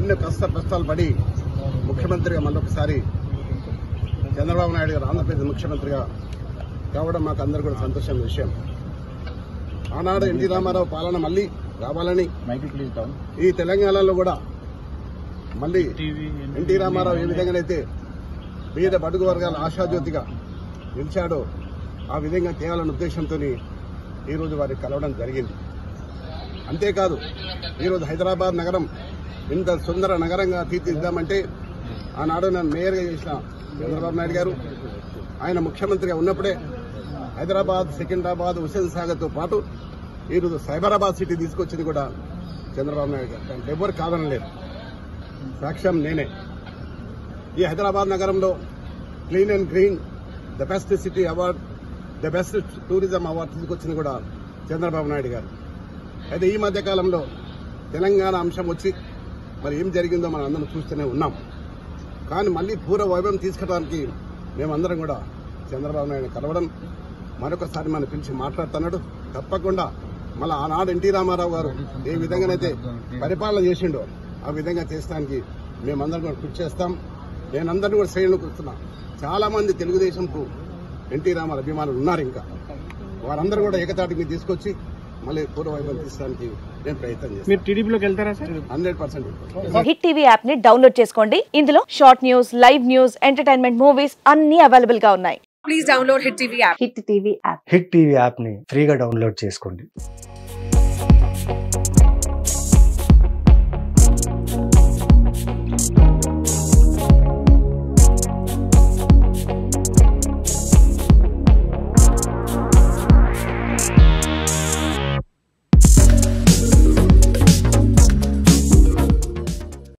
ఎన్నో కష్టాలు పడి ముఖ్యమంత్రిగా మరొకసారి చంద్రబాబు నాయుడు గారు ఆంధ్రప్రదేశ్ ముఖ్యమంత్రిగా కావడం మాకు అందరూ కూడా సంతోషమైన విషయం. ఆనాడు ఎన్టీ రామారావు పాలన మళ్లీ రావాలని ఈ తెలంగాణలో కూడా మళ్లీ ఎన్టీ రామారావు ఏ విధంగానైతే పేద బడుగు వర్గాల ఆశాజ్యోతిగా నిలిచాడో ఆ విధంగా తేవాలన్న ఉద్దేశంతో ఈరోజు వారికి కలవడం జరిగింది. అంతేకాదు ఈరోజు హైదరాబాద్ నగరం ఇంత సుందర నగరంగా తీర్చిదిద్దామంటే ఆనాడు నన్ను మేయర్గా చేసిన చంద్రబాబు నాయుడు గారు ఆయన ముఖ్యమంత్రిగా ఉన్నప్పుడే హైదరాబాద్, సికింద్రాబాద్, హుస్సేన్ సాగర్తో పాటు ఈరోజు సైబరాబాద్ సిటీ తీసుకొచ్చింది కూడా చంద్రబాబు నాయుడు గారు. అంటే ఎవరు కాదనలేదు, సాక్ష్యం నేనే. ఈ హైదరాబాద్ నగరంలో clean and green the best city award, the best tourism award తీసుకొచ్చింది కూడా చంద్రబాబు నాయుడు గారు. అయితే ఈ మధ్య కాలంలో తెలంగాణ అంశం వచ్చి మరి ఏం జరిగిందో మనం అందరం చూస్తూనే ఉన్నాం. కానీ మళ్లీ పూర్వ వైభవం తీసుకురావడానికి మేమందరం కూడా చంద్రబాబు నాయుడు కలవడం, మరొకసారి మనం పిలిచి మాట్లాడుతున్నాడు. తప్పకుండా మళ్ళీ ఆనాడు ఎన్టీ రామారావు గారు ఏ విధంగానైతే పరిపాలన చేసిండో ఆ విధంగా చేసడానికి మేమందరం కూడా కృషి చేస్తాం. నేనందరినీ కూడా శ్రేణులు కూర్చున్నా. చాలా మంది తెలుగుదేశంకు ఎన్టీ రామారావు అభిమానులు ఉన్నారు. ఇంకా వారందరూ కూడా ఏకతాటి మీద తీసుకొచ్చి మళ్ళీ పూర్వ వైభవం తీసుకోవడానికి నేను ప్రయత్నం చేస్తాను. మీరు టీడీపీలోకి వెళ్తారా సార్? 100%. హిట్ టీవీ యాప్ ని డౌన్లోడ్ చేసుకోండి. ఇందులో short news, live news, entertainment movies అన్ని అవైలబుల్ గా ఉన్నాయి. Please download hit TV app. Hit TV app ని ఫ్రీగా డౌన్లోడ్ చేసుకోండి.